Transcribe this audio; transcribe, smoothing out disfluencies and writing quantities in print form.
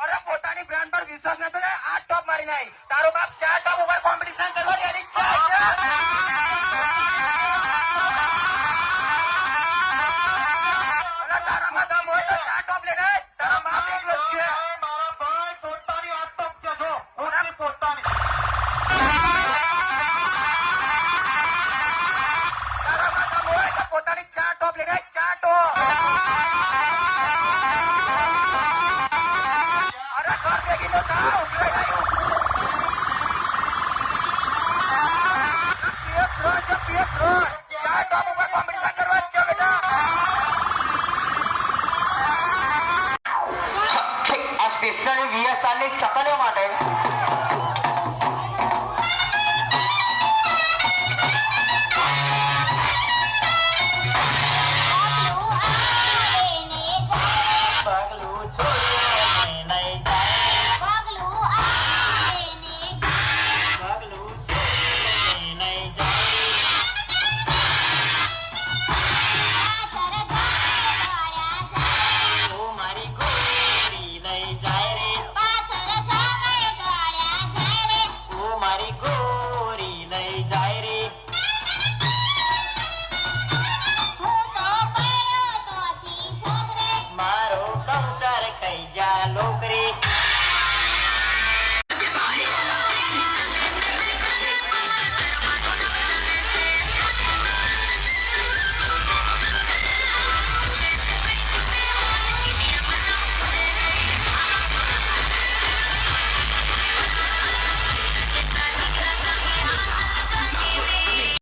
અરે પોતાની બ્રાન્ડ પર વિશ્વાસ નતો ને 8 ટોપ મારી નાઈ. તારો બાપ 4 ટોપ ઉપર કોમ્પિટિશન કરવા રેડી છે. અરે તારા માથા મોય તો 4 ટોપ લે ગઈ. તારા બાપ એકલો જ છે. મારા ભાઈ પોતાની 8 ટોપ છે જો ઓને પોતાની તારા માથા મોય તો પોતાની 4 ટોપ લે ગઈ. 4 ટોપ. અરે ઘર ભેગી તો થાવ. ઉભરાઈ ગયું. પીએફ 4 ટોપ ઉપર કોમ્પિટિશન કરવા જ છે બેટા. આ સ્પેશિયલ VSR ની ચકલીઓ માટે